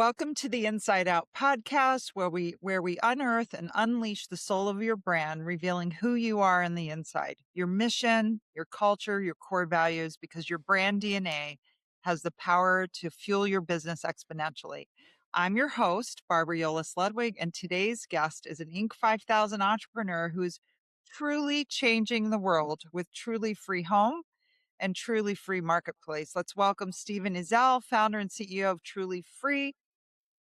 Welcome to the Inside Out Podcast, where we unearth and unleash the soul of your brand, revealing who you are in the inside, your mission, your culture, your core values, because your brand DNA has the power to fuel your business exponentially. I'm your host, Barbara Yolles Ludwig, and today's guest is an Inc. 5000 entrepreneur who's truly changing the world with Truly Free Home and Truly Free Marketplace. Let's welcome Stephen Ezell, founder and CEO of Truly Free.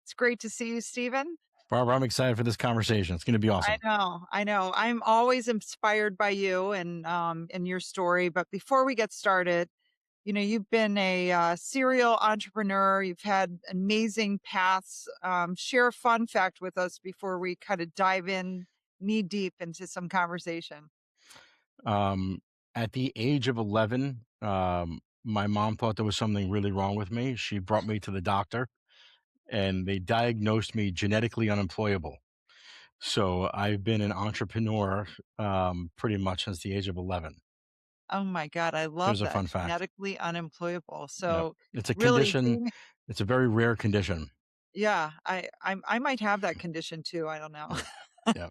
It's great to see you, Stephen. Barbara, I'm excited for this conversation. It's going to be awesome. I know. I'm always inspired by you and your story. But before we get started, you've been a serial entrepreneur. You've had amazing paths. Share a fun fact with us before we kind of dive in knee deep into some conversation. At the age of 11, my mom thought there was something really wrong with me. She brought me to the doctor and they diagnosed me genetically unemployable. So I've been an entrepreneur pretty much since the age of 11. Oh my God, I love There's a that. fun fact. Genetically unemployable. Yep. So It's a really condition. being, It's a very rare condition. yeah, I might have that condition too. I don't know. Yeah.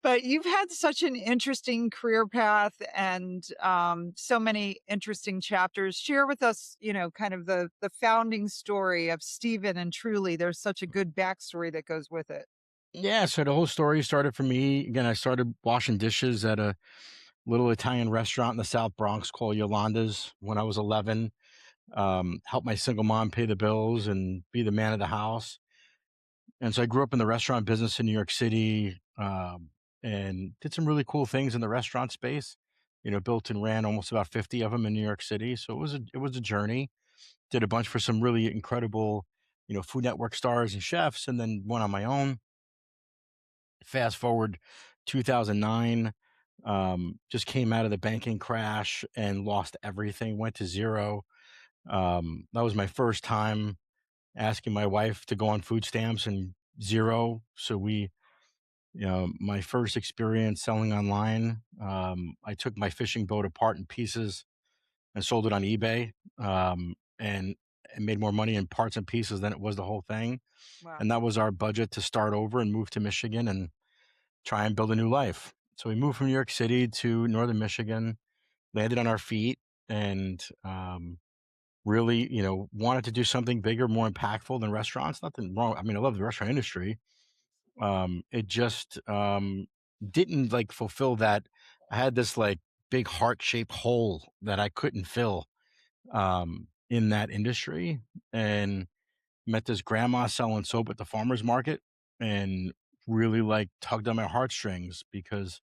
But you've had such an interesting career path and so many interesting chapters. Share with us, kind of the founding story of Stephen and Truly. There's such a good backstory that goes with it. Yeah. So the whole story started for me. Again, I started washing dishes at a little Italian restaurant in the South Bronx called Yolles when I was 11. Help my single mom pay the bills and be the man of the house. And so I grew up in the restaurant business in New York City, and did some really cool things in the restaurant space. Built and ran almost about 50 of them in New York City. So it was a journey. Did a bunch for some really incredible, Food Network stars and chefs, and then went on my own. Fast forward 2009, just came out of the banking crash and lost everything. Went to zero. That was my first time asking my wife to go on food stamps and zero. So my first experience selling online, I took my fishing boat apart in pieces and sold it on eBay, and it made more money in parts and pieces than it was the whole thing. Wow. And that was our budget to start over and move to Michigan and try and build a new life. So we moved from New York City to northern Michigan, landed on our feet, and really, wanted to do something bigger, more impactful than restaurants. Nothing wrong. I mean, I love the restaurant industry. It just didn't like fulfill that. I had this like big heart-shaped hole that I couldn't fill in that industry, and met this grandma selling soap at the farmer's market, and really like tugged on my heartstrings because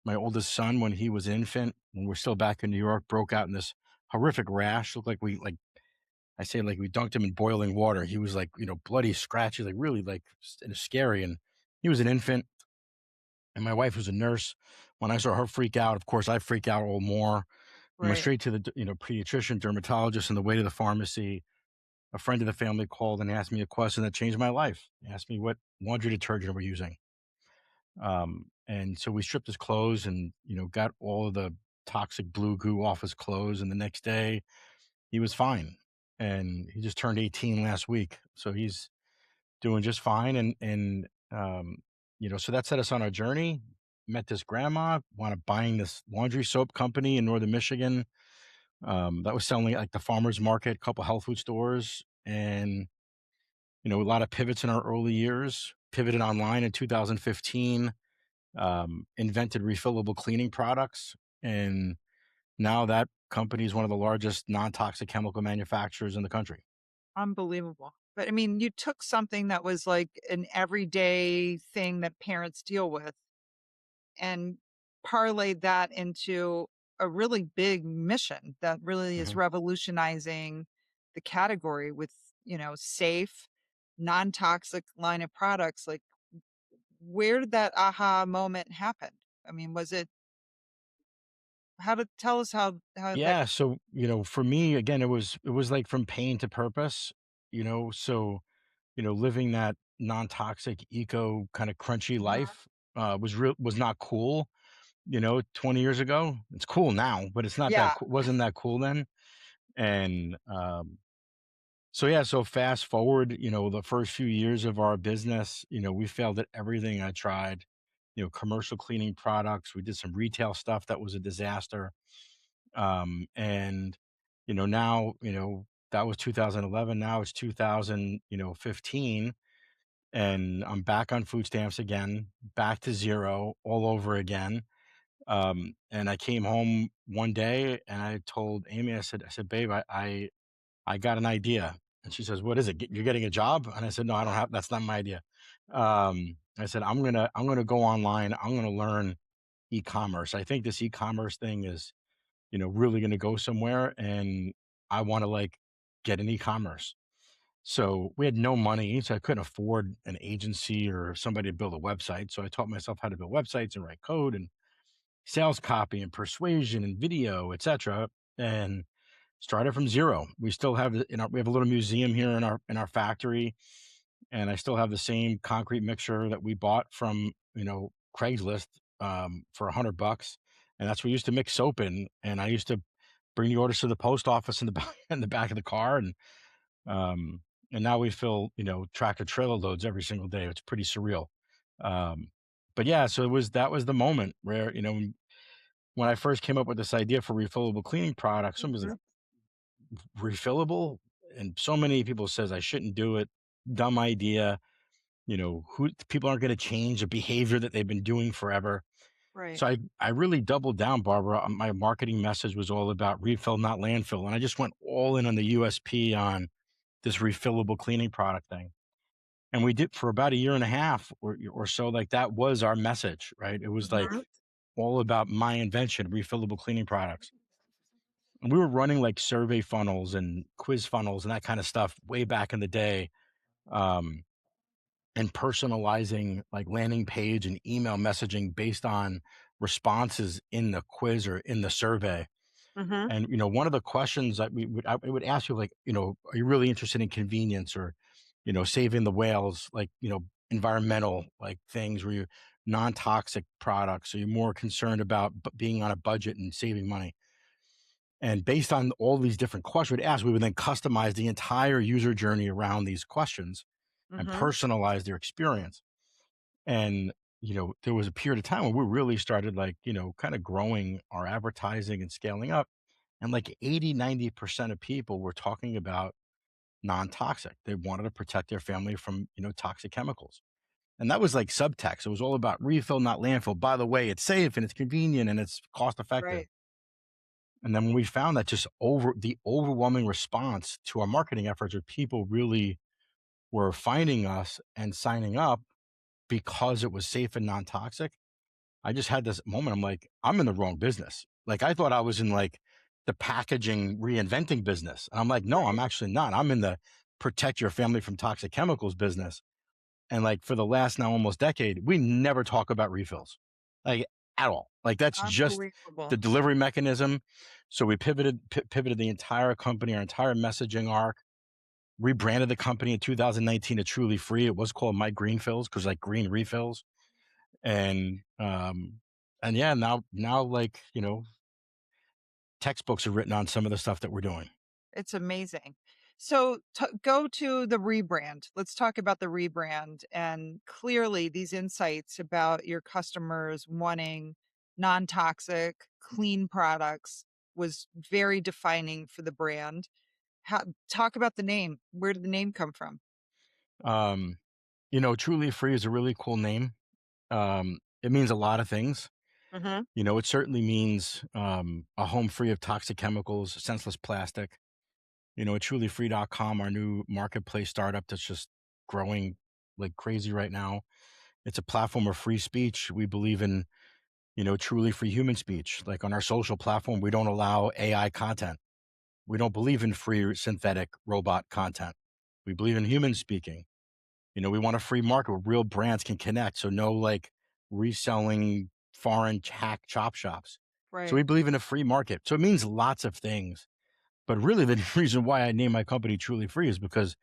my oldest son, when he was an infant, when we're still back in New York, broke out in this horrific rash. Looked like I say like we dunked him in boiling water. He was like, bloody, scratchy, like really like scary. And he was an infant. And my wife was a nurse. When I saw her freak out, of course, I freak out a little more. I went Right. straight to the, pediatrician, dermatologist, on the way to the pharmacy. A friend of the family called and asked me a question that changed my life. He asked me what laundry detergent we're using. And so we stripped his clothes and, got all of the toxic blue goo off his clothes. And the next day he was fine. And he just turned 18 last week. So he's doing just fine. So that set us on our journey. Met this grandma, wound up buying this laundry soap company in northern Michigan. That was selling at like the farmer's market, a couple health food stores, and a lot of pivots in our early years. Pivoted online in 2015. Invented refillable cleaning products, and now that company is one of the largest non-toxic chemical manufacturers in the country. Unbelievable. But I mean, you took something that was like an everyday thing that parents deal with and parlayed that into a really big mission that really is Mhm. revolutionizing the category with, safe, non-toxic line of products. Like, where did that aha moment happen? I mean, was it how to tell us how that Yeah, so for me, again, it was like from pain to purpose. So living that non-toxic, eco kind of crunchy Mhm. life was not cool. 20 years ago. It's cool now, but it's not that Yeah. wasn't that cool then. And So yeah, so fast forward, the first few years of our business, we failed at everything I tried. Commercial cleaning products. We did some retail stuff that was a disaster. And now, that was 2011. Now it's 2015, and I'm back on food stamps again, back to zero all over again. And I came home one day and I told Amy, I said, babe, I got an idea. And she says, what is it? You're getting a job? And I said, no, I don't have, that's not my idea. I said, I'm going to go online. I'm going to learn e-commerce. I think this e-commerce thing is, really going to go somewhere. And I want to like get an e-commerce. So we had no money. So I couldn't afford an agency or somebody to build a website. So I taught myself how to build websites and write code and sales copy and persuasion and video, etc. And started from zero. We still have we have a little museum here in our factory, and I still have the same concrete mixer that we bought from Craigslist for $100, and that's what we used to mix soap in. And I used to bring the orders to the post office in the back in the back of the car, um, and now we fill tractor trailer loads every single day. It's pretty surreal. Um, but yeah, so that was the moment where when I first came up with this idea for refillable cleaning products, somebody was like, Mhm. refillable, and so many people says I shouldn't do it, dumb idea. Who people aren't going to change a behavior that they've been doing forever. Right. So I really doubled down, Barbara. My marketing message was all about refill, not landfill, and I just went all in on the USP on this refillable cleaning product thing. And we did for about a year and a half or so. Like, that was our message, right? It was like Mhm. all about my invention, refillable cleaning products. And we were running like survey funnels and quiz funnels and that kind of stuff way back in the day, um, and personalizing like landing page and email messaging based on responses in the quiz or in the survey. Mhm. And one of the questions that I would ask you, like, are you really interested in convenience, or saving the whales, like environmental like things? Were you non-toxic products? Are you more concerned about being on a budget and saving money? And based on all these different questions we'd ask, we would then customize the entire user journey around these questions and Mhm. personalize their experience. And, there was a period of time when we really started like, kind of growing our advertising and scaling up. And like 80-90% of people were talking about non-toxic. They wanted to protect their family from, toxic chemicals. And that was like subtext. It was all about refill, not landfill. By the way, it's safe and it's convenient and it's cost effective. Right. And then when we found that just the overwhelming response to our marketing efforts, where people really were finding us and signing up because it was safe and non-toxic, I just had this moment. I'm like, I'm in the wrong business. Like, I thought I was in like the packaging reinventing business. And I'm like, no, I'm Right. actually not. I'm in the protect your family from toxic chemicals business. And like for the last now almost decade, we never talk about refills, like, at all. Like, that's just the Unbelievable. delivery mechanism. So we pivoted the entire company, our entire messaging arc, rebranded the company in 2019 to Truly Free. It was called My Green Fills because like green refills. And yeah, now like, textbooks are written on some of the stuff that we're doing. It's amazing. So go to the rebrand. Let's talk about the rebrand. And clearly, these insights about your customers wanting non toxic, clean products was very defining for the brand. Talk about the name. Where did the name come from? Um, Truly Free is a really cool name. It means a lot of things. Hmm. It certainly means a home free of toxic chemicals, senseless plastic. At trulyfree.com, our new marketplace startup that's just growing like crazy right now. It's a platform of free speech. We believe in, truly free human speech. Like, on our social platform, we don't allow AI content. We don't believe in free synthetic robot content. We believe in human speaking. We want a free market where real brands can connect. So no like reselling foreign hack chop shops. So we Right. believe in a free market. So it means lots of things. But really, the reason why I named my company Truly Free is because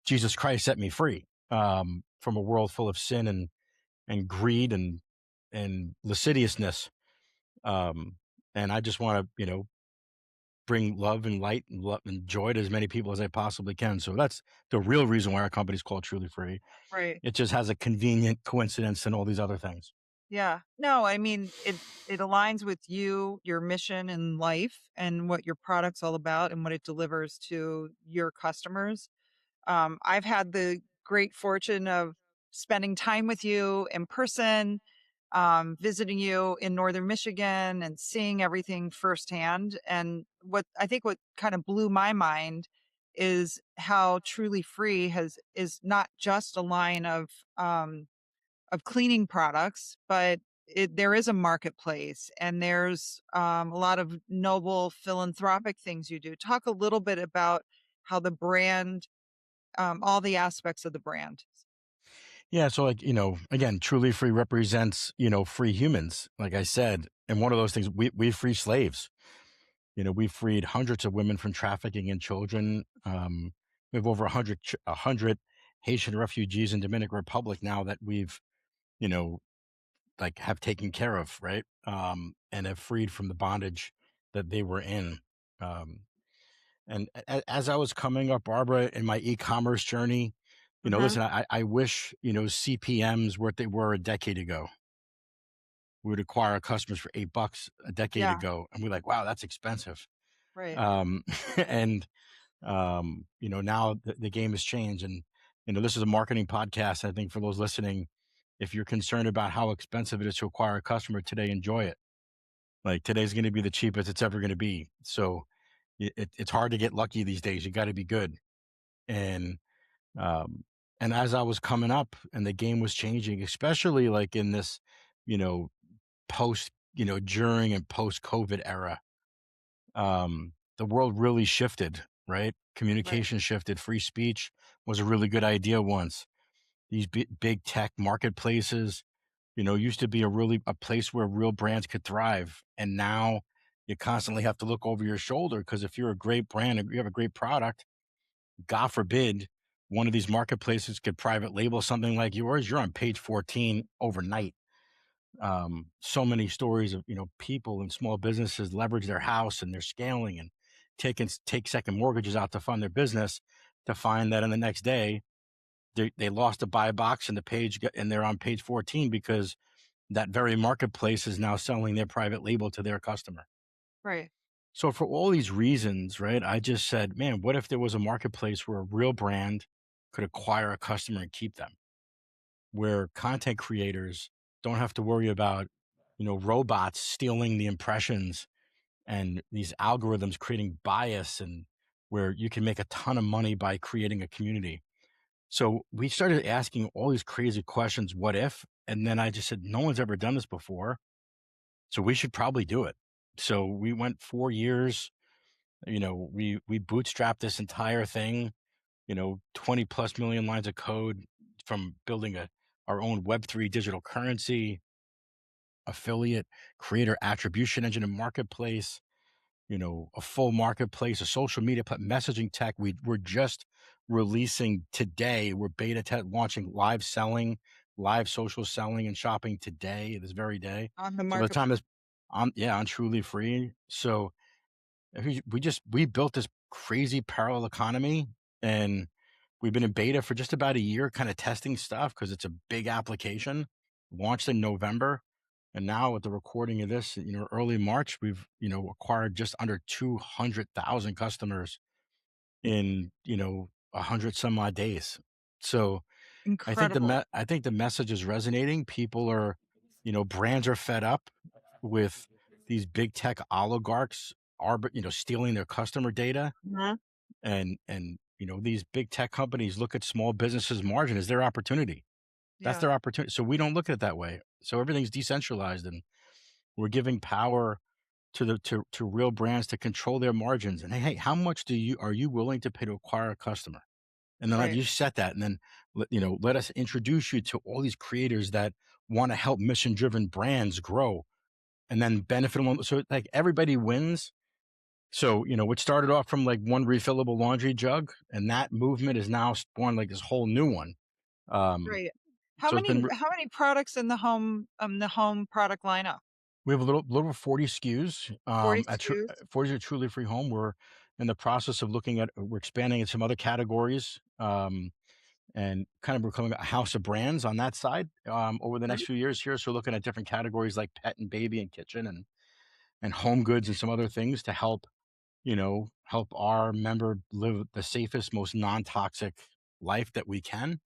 Jesus Christ set me free, from a world full of sin and greed and lasciviousness. Um, and I just want to, bring love and light and love and joy to as many people as I possibly can. So that's the real reason why our company's called Truly Free. Right. It just has a convenient coincidence and all these other things. Yeah. No, I mean, it aligns with you, your mission in life, and what your product's all about and what it delivers to your customers. I've had the great fortune of spending time with you in person, visiting you in Northern Michigan and seeing everything firsthand. And what kind of blew my mind is how Truly Free is not just a line of cleaning products, but there is a marketplace and there's a lot of noble philanthropic things you do. Talk a little bit about how the brand, all the aspects of the brand. Yeah. So, like, again, Truly Free represents, free humans, like I said. And one of those things, we free slaves. We freed hundreds of women from trafficking in children. We have over 100 Haitian refugees in Dominican Republic now that we've, you know, like have taken care of, right? And have freed from the bondage that they were in. Um, and as I was coming up, Barbara, in my e-commerce journey, Uh-huh. listen, I wish, CPMs were what they were a decade ago. We would acquire customers for $8 a decade Yeah. ago, and we're like, wow, that's expensive. Right. Um, and now the game has changed, and this is a marketing podcast. I think for those listening, if you're concerned about how expensive it is to acquire a customer today, enjoy it. Like, today's going to be the cheapest it's ever going to be. So it's hard to get lucky these days. You got to be good. And um, and as I was coming up and the game was changing, especially like in this, you know, post, during and post COVID era, the world really shifted, right? Right. Communication shifted. Free speech was a really good idea once. These big tech marketplaces, used to be a place where real brands could thrive. And now you constantly have to look over your shoulder because if you're a great brand and you have a great product, God forbid, one of these marketplaces could private label something like yours. You're on page 14 overnight. So many stories of people and small businesses leverage their house and they're scaling and take second mortgages out to fund their business, to find that in the next day they lost a buy box and and they're on page 14 because that very marketplace is now selling their private label to their customer. Right. So for all these reasons, right, I just said, man, what if there was a marketplace where a real brand could acquire a customer and keep them, where content creators don't have to worry about, robots stealing the impressions and these algorithms creating bias, and where you can make a ton of money by creating a community. So we started asking all these crazy questions, what if? And then I just said, no one's ever done this before. So we should probably do it. So we went 4 years, we bootstrapped this entire thing, 20 plus million lines of code, from building our own Web3 digital currency, affiliate, creator attribution engine and marketplace, a full marketplace, a social media messaging tech. We're just releasing today. We're launching live selling, live social selling and shopping today, this very day. On the So by the market. time this on Truly Free. So we built this crazy parallel economy, and we've been in beta for just about a year, kind of testing stuff because it's a big application. Launched in November, and now with the recording of this, early March, we've acquired just under 200,000 customers in 100 some odd days. So Incredible. I think the message is resonating. People are, brands are fed up with these big tech oligarchs stealing their customer data, Uh-huh. and these big tech companies look at small businesses' margin as their opportunity. That's Yeah. their opportunity. So we don't look at it that way. So everything's decentralized, and we're giving power to real brands to control their margins. And hey, how much are you willing to pay to acquire a customer? And then let Right. you set that, and then let us introduce you to all these creators that want to help mission-driven brands grow, and then benefit them. So like everybody wins. So what started off from like one refillable laundry jug, and that movement is now spawned like this whole new one. Um, Right. so it's been How many products in the home product lineup? We have a little over 40 SKUs 40 at SKUs? 40 at Truly Free Home. We're in the process of looking at we're expanding in some other categories, and kind of becoming a house of brands on that side over the next Mhm. few years here. So we're looking at different categories like pet and baby and kitchen and home goods and some other things to help help our member live the safest, most non-toxic life that we can.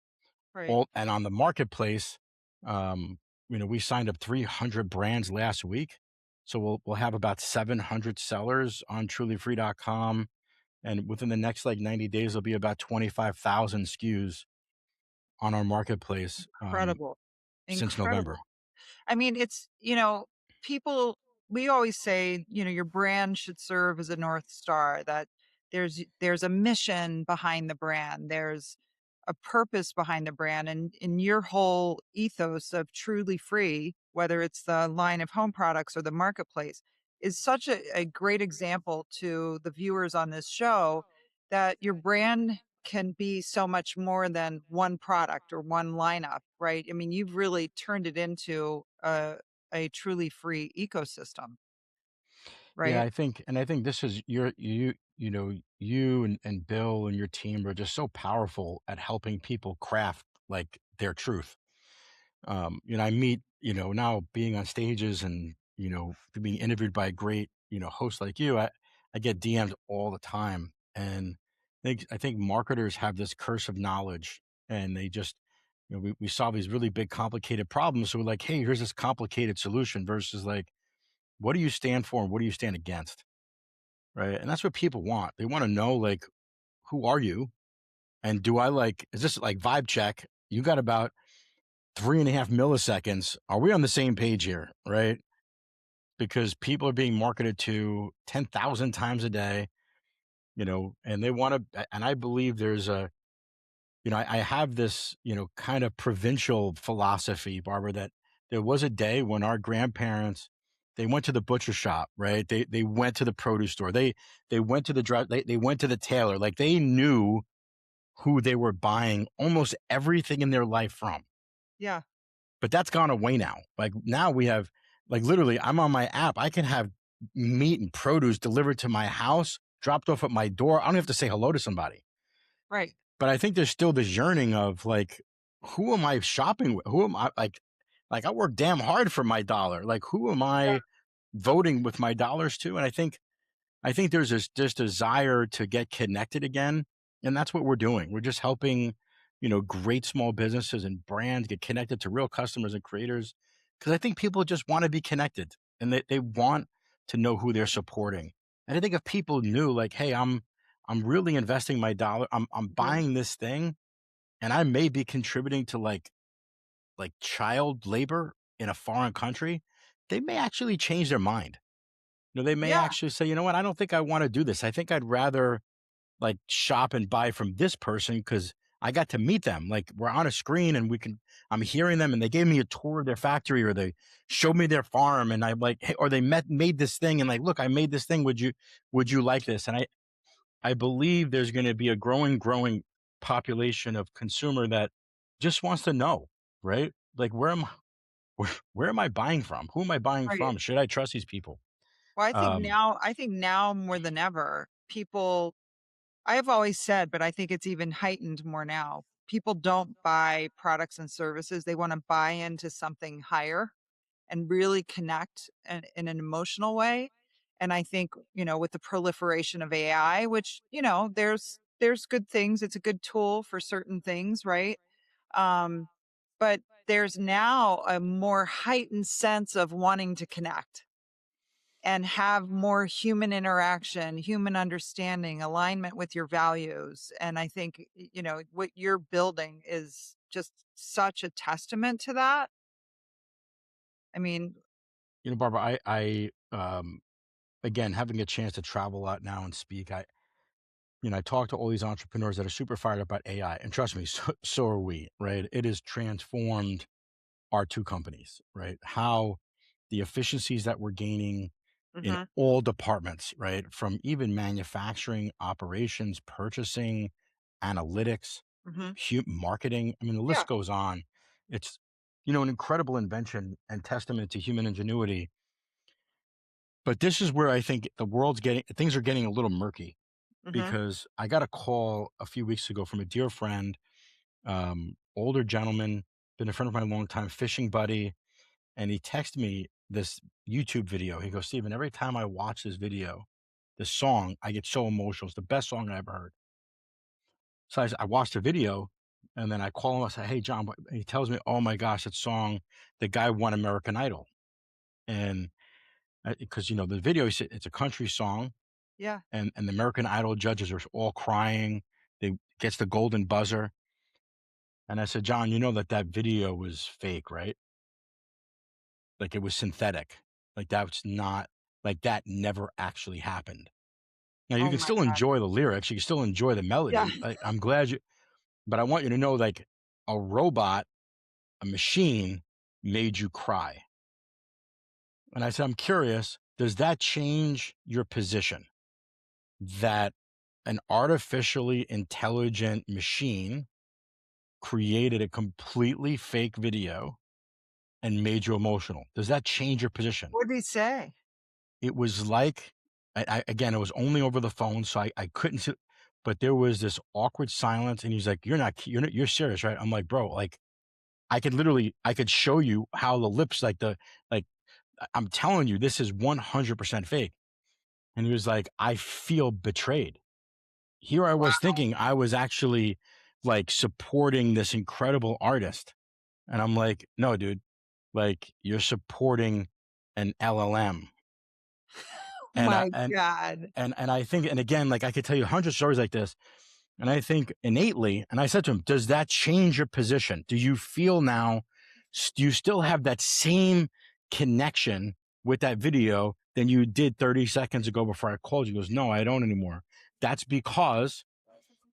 Right. All and on the marketplace, um, we signed up 300 brands last week. So we'll have about 700 sellers on trulyfree.com. And within the next like 90 days, there'll be about 25,000 SKUs on our marketplace Incredible. since November. Incredible. I mean, people, we always say, your brand should serve as a North Star, that there's a mission behind the brand. There's a purpose behind the brand. And in your whole ethos of truly free, whether it's the line of home products or the marketplace, is such a great example to the viewers on this show that your brand can be so much more than one product or one lineup, right? I mean, you've really turned it into a truly free ecosystem, Yeah, right? I think this is you and Bill and your team are just so powerful at helping people craft like their truth. I meet, now being on stages and, being interviewed by a great, host like you, I get DMs all the time. And I think marketers have this curse of knowledge and they just, we solve these really big, complicated problems. So we're like, hey, here's this complicated solution versus like, what do you stand for and what do you stand against? Right. And that's what people want. They want to know, like, who are you? And is this like vibe check? You got about 3.5 milliseconds. Are we on the same page here? Right. Because people are being marketed to 10,000 times a day, and they want to, and I believe there's I have this, kind of provincial philosophy, Barbara, that there was a day when our grandparents, they went to the butcher shop, right? They went to the produce store. They went to the they went to the tailor. Like they knew who they were buying almost everything in their life from. Yeah, But that's gone away now. Like now we have like literally I'm on my app. I can have meat and produce delivered to my house, dropped off at my door. I don't have to say hello to somebody. right. But I think there's still this yearning of like, who am I shopping with? Who am I like I work damn hard for my dollar. Like who am Yeah, I voting with my dollars to? And I think there's this desire to get connected again, and that's what we're doing. We're just helping, great small businesses and brands get connected to real customers and creators because I think people just want to be connected and they want to know who they're supporting. And I think if people knew, like, hey, I'm really investing my dollar, I'm mhm, buying this thing, and I may be contributing to like child labor in a foreign country, they may actually change their mind. They may yeah, actually say, you know what, I don't think I want to do this. I think I'd rather like shop and buy from this person because I got to meet them. Like we're on a screen and I'm hearing them and they gave me a tour of their factory or they showed me their farm and I'm like, hey, or they made this thing and like, look, I made this thing. Would you like this? And I believe there's going to be a growing population of consumer that just wants to know, right? Like where am I buying from? Who am I buying right. from? Should I trust these people? Well, Um, I think now more than ever, people, I've always said, but I think it's even heightened more now. People don't buy products and services. They want to buy into something higher and really connect in an emotional way. And I think, with the proliferation of AI, which, there's good things. It's a good tool for certain things, right? Um, but there's now a more heightened sense of wanting to connect and have more human interaction, human understanding, alignment with your values. And I think, what you're building is just such a testament to that. I mean, Barbara, I again, having a chance to travel a lot now and speak, I talk to all these entrepreneurs that are super fired up about AI, and trust me, so are we, right? It has transformed our two companies, right? How the efficiencies that we're gaining in mhm, all departments, right? From even manufacturing, operations, purchasing, analytics, mhm. marketing. I mean, the Yeah, list goes on. It's, an incredible invention and testament to human ingenuity. But this is where I think things are getting a little murky, Hmm. because I got a call a few weeks ago from a dear friend, older gentleman, been a friend of mine a long time, fishing buddy. And he texted me this YouTube video. He goes, Stephen, every time I watch this video, this song, I get so emotional. It's the best song I ever heard. So I watched the video, and then I call him. I say, hey, John, he tells me, oh my gosh, that song, the guy won American Idol. And because, the video, he said it's a country song, Yeah. and the American Idol judges are all crying. They gets the golden buzzer. And I said, John, you know that video was fake, right? Like, it was synthetic. Like, that's not, like, that never actually happened. Now, you Oh can my still God. enjoy the lyrics, you can still enjoy the Yeah. melody. I'm glad but I want you to know, like, a robot, a machine made you cry. And I said, I'm curious, does that change your position that an artificially intelligent machine created a completely fake video and made you emotional? Does that change your position? What did he say? It was like, again, it was only over the phone, so I couldn't see, but there was this awkward silence, and he's like, you're serious, right? I'm like, bro, like, I could show you how the lips, like, I'm telling you, this is 100% fake. And he was like, I feel betrayed. Here I was Wow. thinking I was actually, like, supporting this incredible artist. And I'm like, no, dude, like, you're supporting an LLM. And I, My God. and I think, and again, like, I could tell you 100 stories like this. And I think innately, and I said to him, does that change your position? Do you feel now, do you still have that same connection with that video than you did 30 seconds ago before I called you? He goes, no, I don't anymore. That's because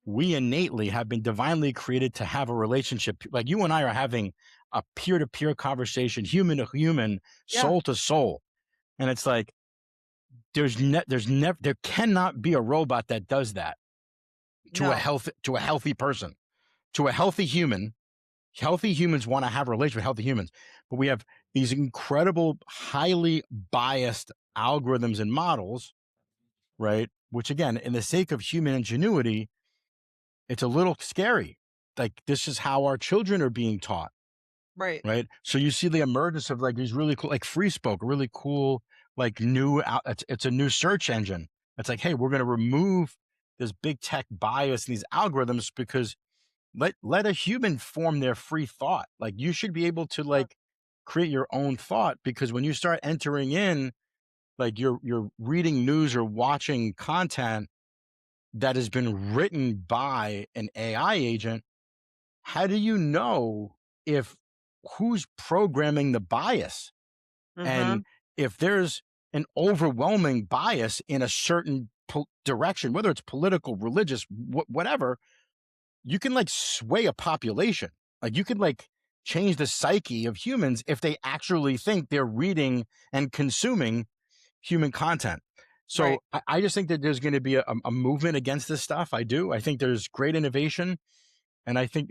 we innately have been divinely created to have a relationship. Like, you and I are having a peer-to-peer conversation, human to human, Yeah. soul to soul. And it's like, there cannot be a robot that does that No. to a healthy person, to a healthy human. Healthy humans want to have a relationship with healthy humans, but we have these incredible, highly biased algorithms and models, right? Which, again, in the sake of human ingenuity, it's a little scary. Like, this is how our children are being taught, Right. right? So you see the emergence of, like, these really cool, like, Free Spoke, a really cool, like, it's a new search engine. It's like, hey, we're going to remove this big tech bias and these algorithms, because let a human form their free thought. Like, you should be able to, like, create your own thought, because when you start entering in, like, you're reading news or watching content that has been written by an AI agent, how do you know if who's programming the bias? And Hmm. if there's an overwhelming bias in a certain direction, whether it's political, religious, whatever, you can, like, sway a population. Like, you could, like, change the psyche of humans if they actually think they're reading and consuming human content. So Right. I just think that there's going to be a movement against this stuff. I do. I think there's great innovation. And I think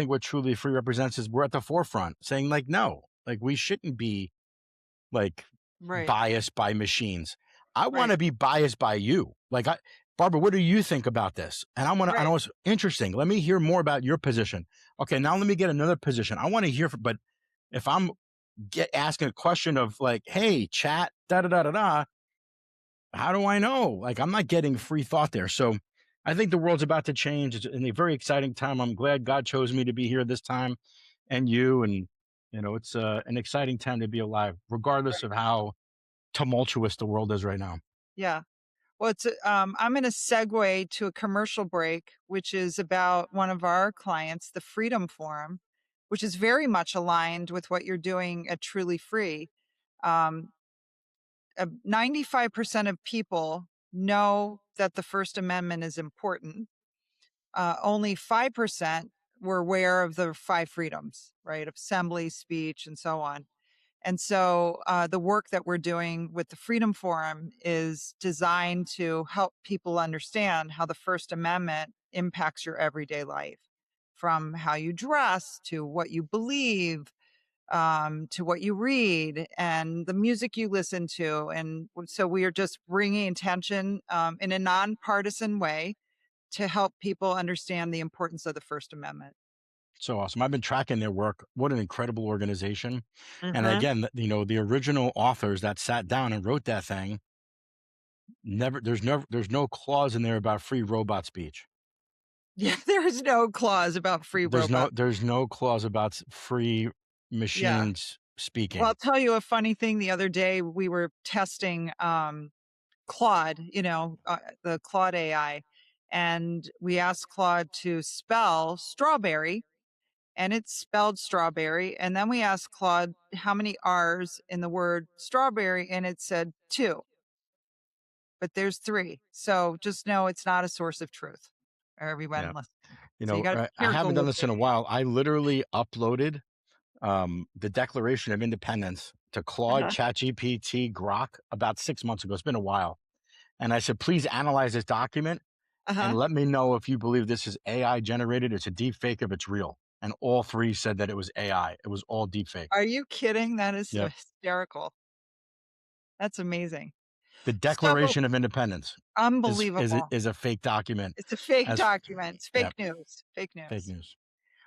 what truly free represents is we're at the forefront saying, like, no, like, we shouldn't be, like, Right. biased by machines. I want Right. to be biased by you. Like, Barbara, what do you think about this? And I Right. know it's interesting. Let me hear more about your position. Okay, now let me get another position. I want to hear, but if I'm asking a question of, like, hey, chat, da da da da da, how do I know? Like, I'm not getting free thought there. So I think the world's about to change. It's in a very exciting time. I'm glad God chose me to be here this time, and you, and it's an exciting time to be alive, regardless Right. of how tumultuous the world is right now. Yeah. Well, I'm going to segue to a commercial break, which is about one of our clients, the Freedom Forum, which is very much aligned with what you're doing at Truly Free. Um, 95% of people know that the First Amendment is important. Only 5% were aware of the five freedoms, right? Of assembly, speech, and so on. And so the work that we're doing with the Freedom Forum is designed to help people understand how the First Amendment impacts your everyday life, from how you dress to what you believe, to what you read and the music you listen to. And so we are just bringing attention in a nonpartisan way to help people understand the importance of the First Amendment. So awesome. I've been tracking their work. What an incredible organization. And Hmm. again, the original authors that sat down and wrote that thing, there's no clause in there about free robot speech. Yeah, there's no clause about free robot. There's no clause about free Yeah. machines Well, I'll speaking. tell you a funny thing. The other day we were testing Claude, the Claude AI, and we asked Claude to spell strawberry, and it spelled strawberry. And then we asked Claude how many R's in the word strawberry, and it said two, but there's three. So just know it's not a source of truth for everyone Yeah. listening. So you got to be I careful haven't done with this it. in a while. I literally uploaded the Declaration of Independence to Claude, Uh-huh. ChatGPT, Grok about 6 months ago. It's been a while. And I said, please analyze this document and Uh-huh. let me know if you believe this is AI generated, it's a deep fake, if it's real. And all three said that it was AI. It was all deep fake. Are you kidding? That is so Yep. hysterical. That's amazing. The So Declaration of Independence unbelievable. is a fake document. It's a fake As document. It's yeah, fake news. Fake fake news. news.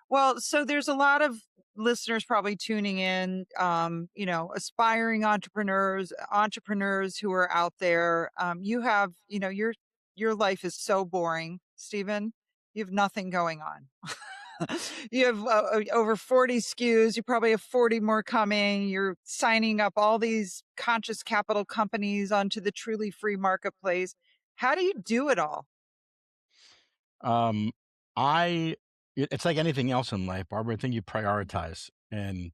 Well, so there's a lot of listeners probably tuning in, aspiring entrepreneurs who are out there. You have, your life is so boring, Stephen. You have nothing going on. You have over 40 SKUs. You probably have 40 more coming. You're signing up all these conscious capital companies onto the truly free marketplace. How do you do it all? Um, I it's like anything else in life, Barbara. I think you prioritize. And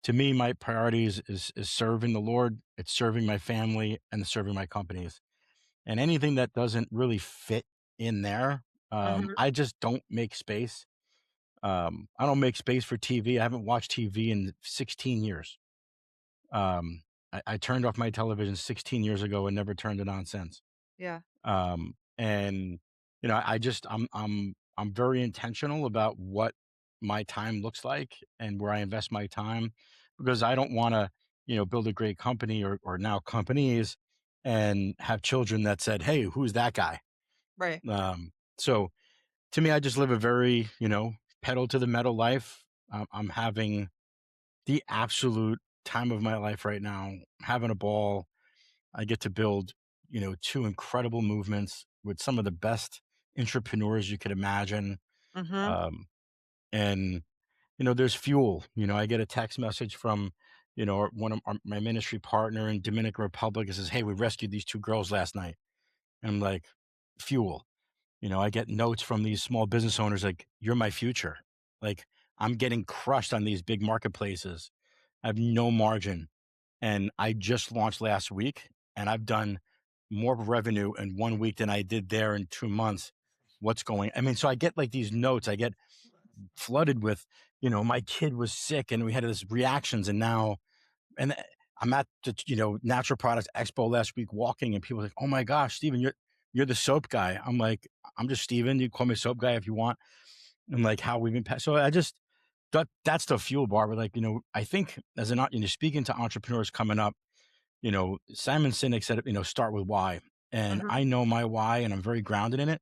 to me, my priorities is serving the Lord, it's serving my family, and serving my companies. And anything that doesn't really fit in there, Mhm. I just don't make space. I don't make space for TV. I haven't watched TV in 16 years. I turned off my television 16 years ago and never turned it on since. Yeah. And I just I'm very intentional about what my time looks like and where I invest my time, because I don't want to build a great company or now companies and have children that said, hey, who's that guy? Right. So to me, I just live a very pedal to the metal life. I'm having the absolute time of my life right now. I'm having a ball. I get to build, two incredible movements with some of the best entrepreneurs you could imagine. Mhm. Um, and, there's fuel. I get a text message from, one of my ministry partner in Dominican Republic. It says, hey, we rescued these two girls last night. And I'm like, fuel. I get notes from these small business owners like, you're my future. Like, I'm getting crushed on these big marketplaces. I have no margin. And I just launched last week and I've done more revenue in 1 week than I did there in 2 months. What's going? I mean, so I get like these notes, I get flooded with, my kid was sick and we had this reactions and now, and I'm at the, natural products expo last week walking and people are like, oh my gosh, Steven, you're the soap guy. I'm like, I'm just Steven. You call me soap guy if you want. And like how we've been, so I just, that's the fuel bar. But like, I think as an, speaking to entrepreneurs coming up, Simon Sinek said, start with why. And Mhm. I know my why and I'm very grounded in it.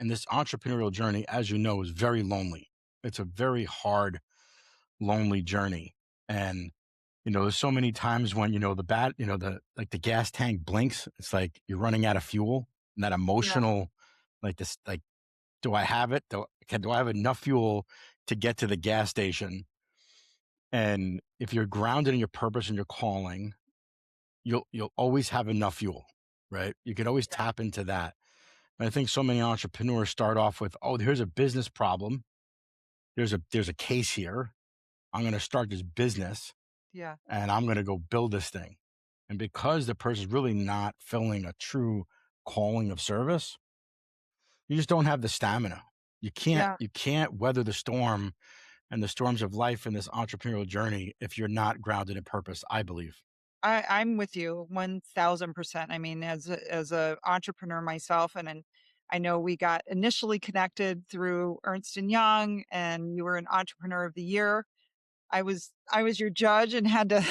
And this entrepreneurial journey, as you know, is very lonely. It's a very hard, lonely journey. And, there's so many times when, the gas tank blinks, it's like you're running out of fuel and that Yeah. emotional, like this, like, do I have it? Do I have enough fuel to get to the gas station? And if you're grounded in your purpose and your calling, you'll always have enough fuel, right? You can always Yeah. tap into that. And I think so many entrepreneurs start off with, oh, here's a business problem. There's a case here. I'm going to start this business Yeah. and I'm going to go build this thing. And because the person's really not filling a true calling of service, you just don't have the stamina. Yeah. You can't weather the storm and the storms of life in this entrepreneurial journey if you're not grounded in purpose, I believe. I'm with you 1000%. I mean, as a entrepreneur myself, and I know we got initially connected through Ernst and Young, and you were an entrepreneur of the year. I was your judge and had to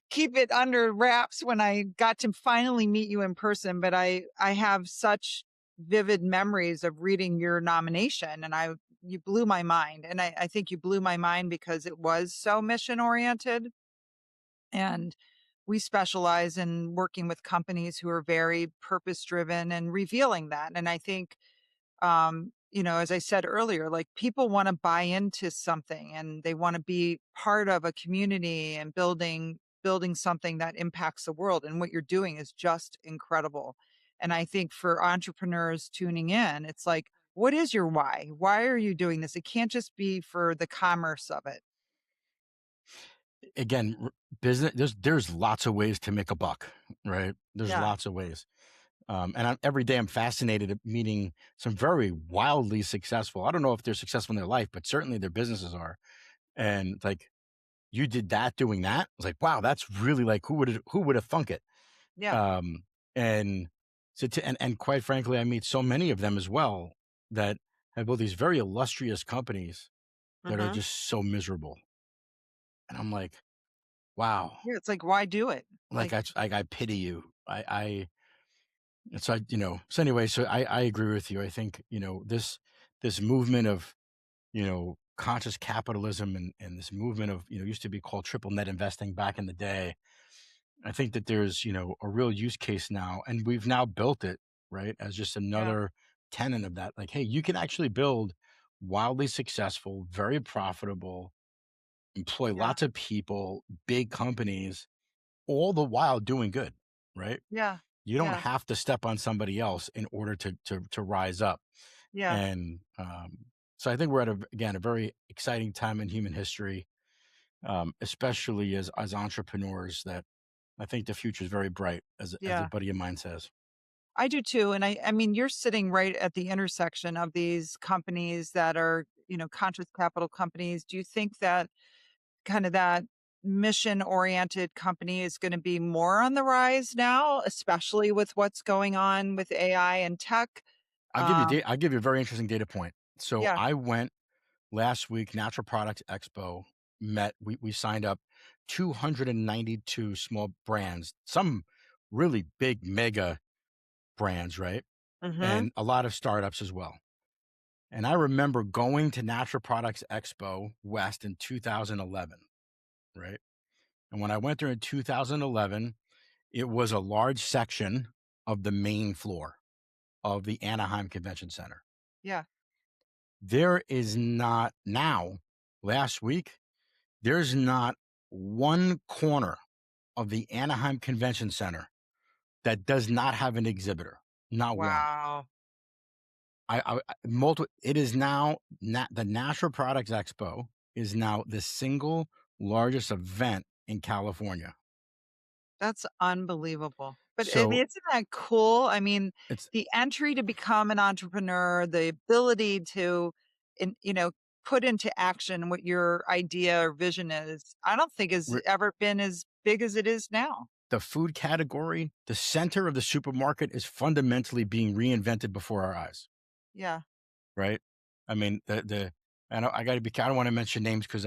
keep it under wraps when I got to finally meet you in person. But I have such vivid memories of reading your nomination, and you blew my mind. And I think you blew my mind because it was so mission oriented, and we specialize in working with companies who are very purpose driven and revealing that. And I think, as I said earlier, like, people want to buy into something and they want to be part of a community and building something that impacts the world. And what you're doing is just incredible. And I think for entrepreneurs tuning in, it's like, what is your why? Why are you doing this? It can't just be for the commerce of it. Again, business, there's lots of ways to make a buck, right? There's Yeah. lots of ways. Every day I'm fascinated at meeting some very wildly successful. I don't know if they're successful in their life, but certainly their businesses are. And like, you did that, doing that. I was like, wow, that's really like, who would have thunk it? Yeah. Um, and so and quite frankly, I meet so many of them as well that have both these very illustrious companies that are Hmm. just so miserable. And I'm like, wow, Yeah. It's like, why do it? like Like, I pity you. And so so anyway, so I agree with you. I think, this movement of, conscious capitalism, and this movement of, used to be called triple net investing back in the day. I think that there's, a real use case now, and we've now built it, right, as just yeah, another tenet of that. Like, hey, you can actually build wildly successful, very profitable, employ yeah, lots of people, big companies, all the while doing good, right? yeah, You don't yeah, have to step on somebody else in order to rise up. yeah, And so I think we're at again a very exciting time in human history, especially as entrepreneurs. That I think the future is very bright, as a yeah. buddy of mine says. I do too. And I mean, you're sitting right at the intersection of these companies that are, conscious capital companies. Do you think that kind of that mission oriented company is going to be more on the rise now, especially with what's going on with AI and tech? I'll give you a very interesting data point. So Yeah. I went last week, Natural Products Expo. We signed up 292 small brands, some really big mega brands, right? Hmm. And a lot of startups as well. And I remember going to Natural Products Expo West in 2011, right? And when I went there in 2011, it was a large section of the main floor of the Anaheim Convention Center. Yeah. There is not now, last week, there's not one corner of the Anaheim Convention Center that does not have an exhibitor. Not one. Wow. It is now the Natural Products Expo is now the single largest event in California. That's unbelievable. But I mean, So isn't that cool? I mean, it's the entry to become an entrepreneur, the ability to, in, put into action what your idea or vision is, I don't think has re- ever been as big as it is now. the food category, the center of the supermarket is fundamentally being reinvented before our eyes, Yeah. right? I mean, I got to be. I don't want to mention names because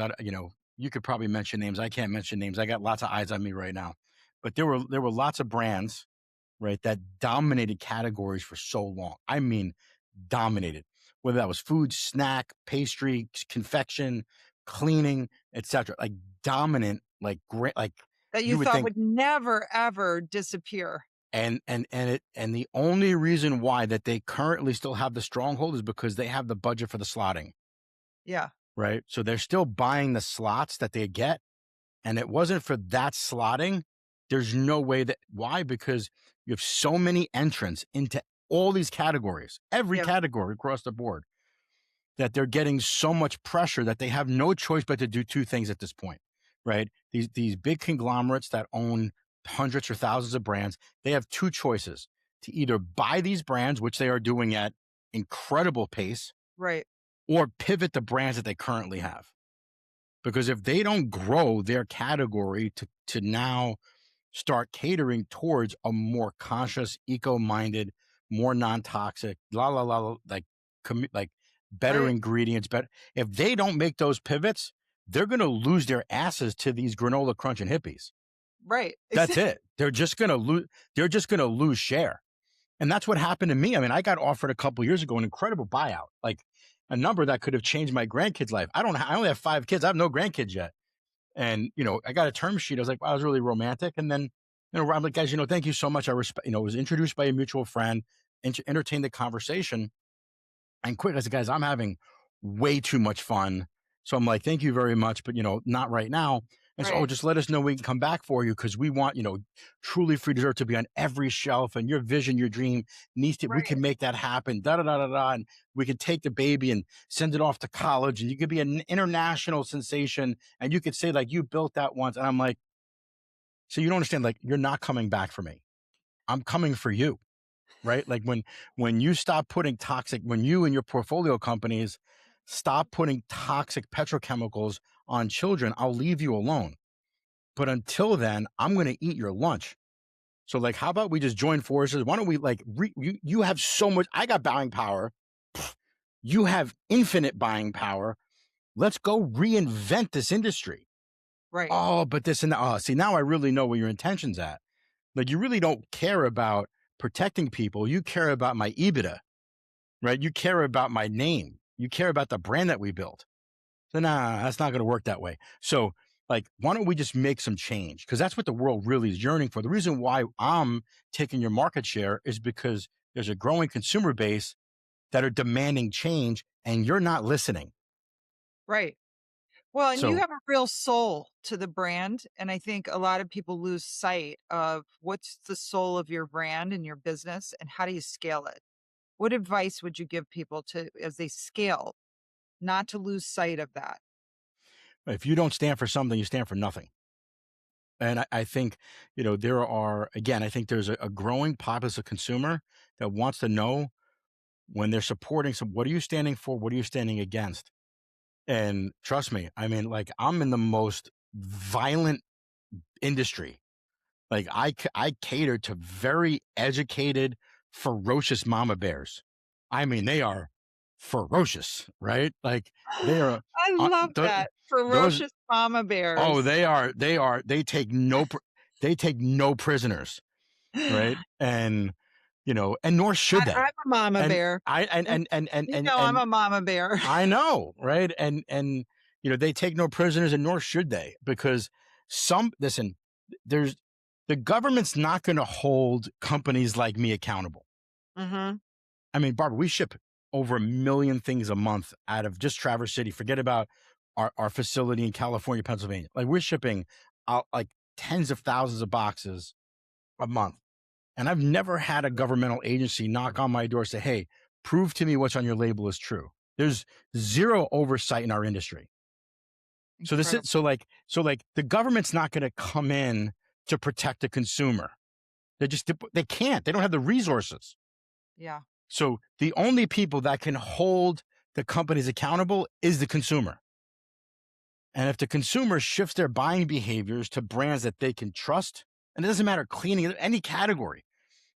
you could probably mention names. I can't mention names. I got lots of eyes on me right now, but there were lots of brands, right, that dominated categories for so long. I mean, dominated, whether that was food, snack, pastry, confection, cleaning, etc. Like dominant, like great, like That you you would thought think. would never, ever disappear. And the only reason why that they currently still have the stronghold is because they have the budget for the slotting, Yeah. right? So they're still buying the slots that they get. And it wasn't for that slotting, there's no way that. Why? Because you have so many entrants into all these categories, every Yeah. category across the board, that they're getting so much pressure that they have no choice but to do two things at this point, right? These big conglomerates that own hundreds or thousands of brands, they have two choices: to either buy these brands, which they are doing at incredible pace, Right. or pivot the brands that they currently have. Because if they don't grow their category to now start catering towards a more conscious, eco-minded, more non-toxic, like better Right. ingredients, but if they don't make those pivots, they're going to lose their asses to these granola crunching hippies. Right. That's it. They're just going to lose. They're just going to lose share. And that's what happened to me. I mean, I got offered a couple of years ago an incredible buyout, like a number that could have changed my grandkids' life. I only have 5 kids. I have no grandkids yet. And, I got a term sheet. I was like, wow, I was really romantic. And then, I'm like, guys, thank you so much. I respect, was introduced by a mutual friend, entertained the conversation. And quick, I said, guys, I'm having way too much fun. So I'm like, thank you very much, but, not right now. And so, Right. just let us know we can come back for you because we want, truly free dessert to be on every shelf, and your vision, your dream needs to, we can make that happen, da da da da da. And we can take the baby and send it off to college, and you could be an international sensation, and you could say, like, you built that once. And I'm like, so you don't understand, like, you're not coming back for me. I'm coming for you. Right? Like when you stop putting when you and your portfolio companies stop putting toxic petrochemicals on children, I'll leave you alone. But until then, I'm going to eat your lunch. So like, how about we just join forces? Why don't we you have so much, I got buying power. You have infinite buying power. Let's go reinvent this industry. Right. Oh, but this and that. Oh, see, now I really know where your intention's at. Like, you really don't care about protecting people. You care about my EBITDA, right? You care about my name. You care about the brand that we built. So nah, that's not going to work that way. So like, why don't we just make some change? Because that's what the world really is yearning for. The reason why I'm taking your market share is because there's a growing consumer base that are demanding change, and you're not listening. Right. Well, and you have a real soul to the brand. And I think a lot of people lose sight of what's the soul of your brand and your business and how do you scale it? What advice would you give people as they scale, not to lose sight of that? If you don't stand for something, you stand for nothing. And I think, there are, again, I think there's a growing populace of consumer that wants to know when they're supporting what are you standing for? What are you standing against? And trust me, I mean, like, I'm in the most violent industry. Like, I cater to very educated, ferocious mama bears. I mean, they are ferocious, right? Like, they are. I love that. Those. Ferocious mama bears. Oh, they take no prisoners, right? And and nor should they. I'm a mama bear. I'm a mama bear. I know, right? And they take no prisoners, and nor should they, because listen, the government's not going to hold companies like me accountable. Mm-hmm. I mean, Barbara, we ship over 1 million things a month out of just Traverse City. Forget about our facility in California, Pennsylvania. Like, we're shipping out like tens of thousands of boxes a month. And I've never had a governmental agency knock on my door and say, hey, prove to me what's on your label is true. There's zero oversight in our industry. Incredible. So the government's not going to come in to protect the consumer. They can't. They don't have the resources. Yeah. So the only people that can hold the companies accountable is the consumer. And if the consumer shifts their buying behaviors to brands that they can trust, and it doesn't matter, cleaning, any category,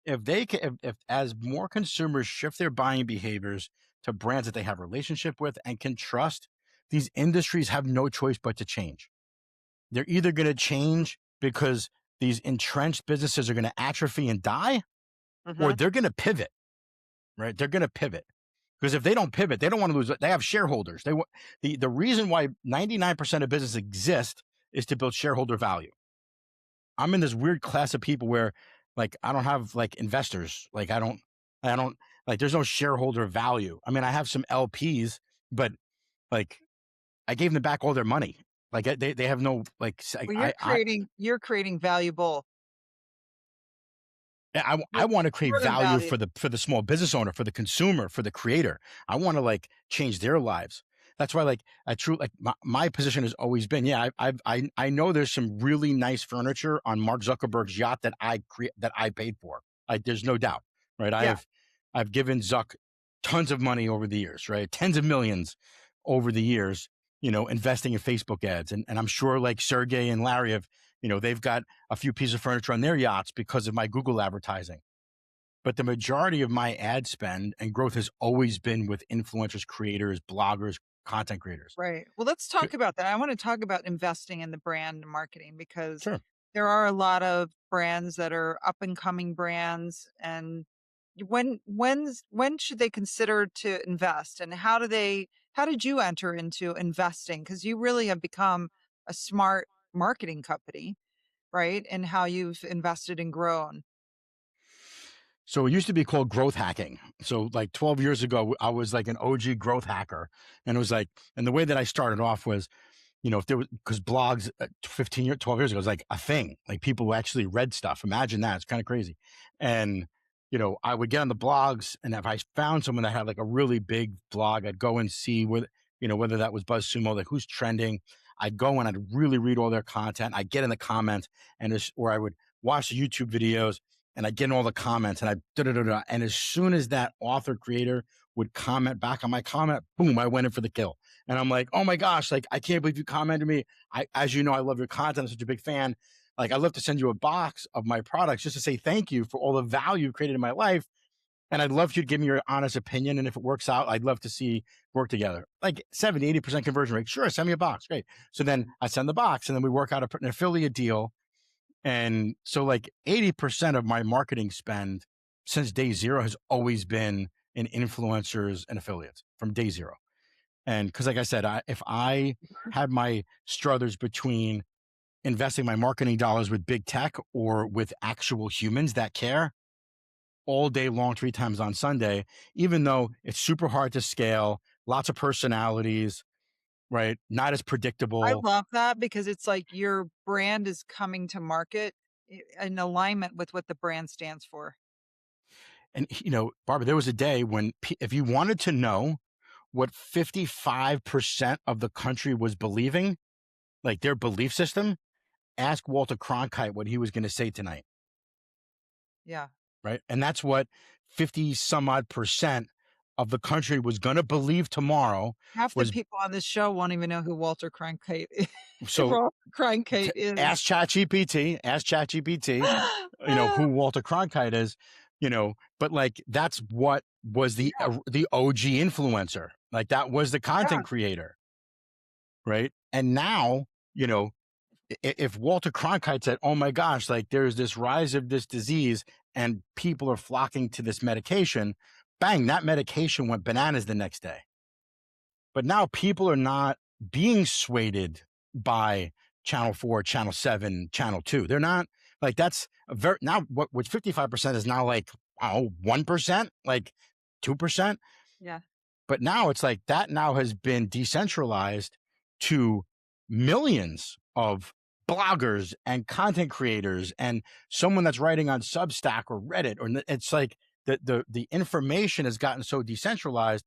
if as more consumers shift their buying behaviors to brands that they have a relationship with and can trust, these industries have no choice but to change. They're either going to change because these entrenched businesses are going to atrophy and die, or they're going to pivot, right? They're going to pivot. Because if they don't pivot, they don't want to lose. They have shareholders. The reason why 99% of business exist is to build shareholder value. I'm in this weird class of people where, like, I don't have like investors. Like, I don't like, there's no shareholder value. I mean, I have some LPs, but like, I gave them back all their money. Like, they have no, like, well, you're creating valuable. I want to create value for the small business owner, for the consumer, for the creator. I want to like change their lives. That's why, like, my position has always been, yeah, I know there's some really nice furniture on Mark Zuckerberg's yacht that I paid for. There's no doubt, right? Yeah. I've given Zuck tons of money over the years, right? Tens of millions over the years, investing in Facebook ads. And I'm sure like Sergey and Larry have, they've got a few pieces of furniture on their yachts because of my Google advertising. But the majority of my ad spend and growth has always been with influencers, creators, bloggers, content creators. Right. Well, let's talk about that. I want to talk about investing in the brand and marketing because Sure. there are a lot of brands that are up and coming brands. And when should they consider to invest, and how did you enter into investing? Because you really have become a smart marketing company, right? And how you've invested and grown. So it used to be called growth hacking. So like 12 years ago, I was like an OG growth hacker. And it was like, and the way that I started off was, if there was, because blogs 15 years, 12 years ago was like a thing, like people who actually read stuff. Imagine that. It's kind of crazy. And, I would get on the blogs, and if I found someone that had like a really big blog, I'd go and see whether that was BuzzSumo, like who's trending. I'd go and I'd really read all their content. I'd get in the comments or I would watch the YouTube videos and I'd get in all the comments and and as soon as that author creator would comment back on my comment, boom, I went in for the kill. And I'm like, oh my gosh, like, I can't believe you commented me. As you know, I love your content. I'm such a big fan. Like, I'd love to send you a box of my products just to say thank you for all the value you created in my life. And I'd love you to give me your honest opinion. And if it works out, I'd love to see work together. Like 70, 80% conversion rate. Sure, send me a box. Great. So then I send the box and then we work out an affiliate deal. And so like 80% of my marketing spend since day zero has always been in influencers and affiliates from day zero. And because, like I said, if I had my struthers between investing my marketing dollars with big tech or with actual humans that care all day long, 3 times on Sunday, even though it's super hard to scale, lots of personalities, right? Not as I predictable. love that because it's like your brand is coming to market in alignment with what the brand stands for. And, Barbara, there was a day when if you wanted to know what 55% of the country was believing, like their belief system, ask Walter Cronkite what he was going to say tonight. Yeah. Right. And that's what 50 some odd percent of the country was going to believe tomorrow Half the was. people on this show won't even know who Walter Cronkite is. So Is. ask ChatGPT, who Walter Cronkite is, but like, that's what was the Yeah, OG influencer. Like that was the yeah, content creator. Right. And now, if Walter Cronkite said, oh my gosh, like there's this rise of this disease and people are flocking to this medication, bang, that medication went bananas the next day. But now people are not being swayed by Channel 4, Channel 7, Channel 2. They're not like that's now what 55% is now like, 1%, like 2%. yeah. But now it's like that now has been decentralized to millions of bloggers and content creators and someone that's writing on Substack or Reddit, or it's like the information has gotten so decentralized.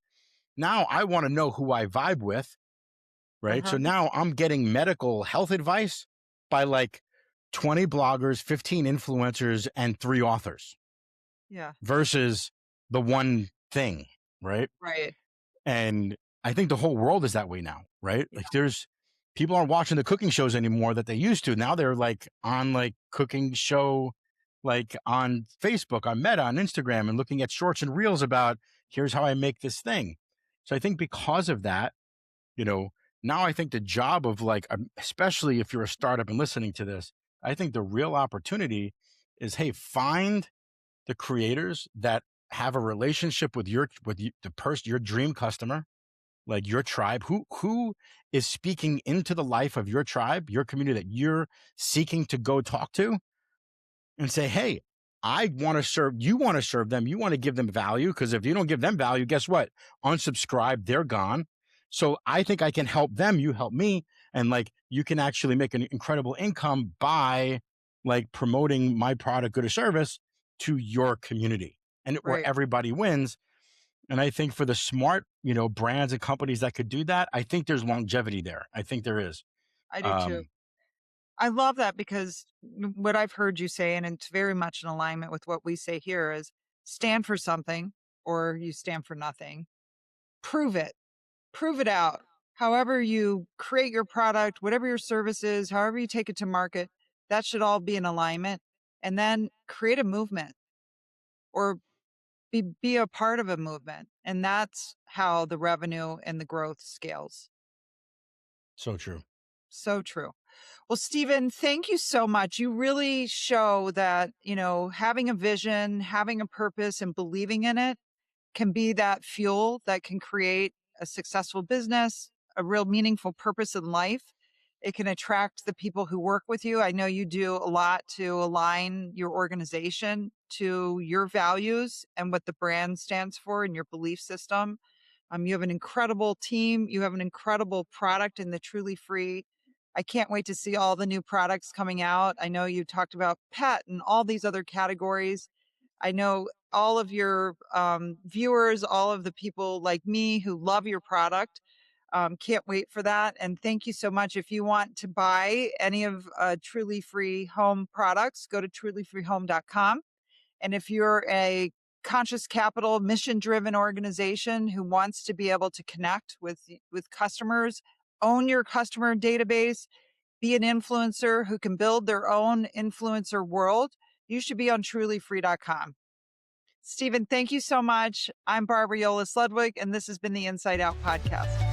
Now I want to know who I vibe with, right? Uh-huh. So now I'm getting medical health advice by like 20 bloggers, 15 influencers, and 3 authors Yeah. versus the one thing, right? Right. And I think the whole world is that way now, right? Yeah. Like people aren't watching the cooking shows anymore that they used to. Now they're like on like cooking show, like on Facebook, on Meta, on Instagram, and looking at shorts and reels about here's how I make this thing. So I think because of that, you know, now I think the job of like, especially if you're a startup and listening to this, I think the real opportunity is, hey, find the creators that have a relationship with the person, your dream customer, like your tribe, who is speaking into the life of your tribe, your community that you're seeking to go talk to, and say, hey, I want to serve, you want to serve them, you want to give them value, because if you don't give them value, guess what? Unsubscribe, they're gone. So I think I can help them, you help me, and like you can actually make an incredible income by like promoting my product, good or service to your community, and where Right. everybody wins. And I think for the smart, brands and companies that could do that, I think there's longevity there. I think there is. I do too. Um, I love that because what I've heard you say, and it's very much in alignment with what we say here, is stand for something or you stand for nothing. Prove it. Prove it out. However you create your product, whatever your service is, however you take it to market, that should all be in alignment. And then create a movement or be a part of a movement. And that's how the revenue and the growth scales. So true. So true. Well, Stephen, thank you so much. You really show that, having a vision, having a purpose, and believing in it can be that fuel that can create a successful business, a real meaningful purpose in life. It can attract the people who work with you. I know you do a lot to align your organization to your values and what the brand stands for and your belief system. You have an incredible team. You have an incredible product in the Truly Free. I can't wait to see all the new products coming out. I know you talked about pet and all these other categories. I know all of your viewers, all of the people like me who love your product. Can't wait for that. And thank you so much. If you want to buy any of Truly Free Home products, go to trulyfreehome.com. And if you're a conscious capital, mission driven organization who wants to be able to connect with customers, own your customer database, be an influencer who can build their own influencer world, you should be on trulyfree.com. Stephen, thank you so much. I'm Barbara Yolles Ludwig, and this has been the Inside Out Podcast.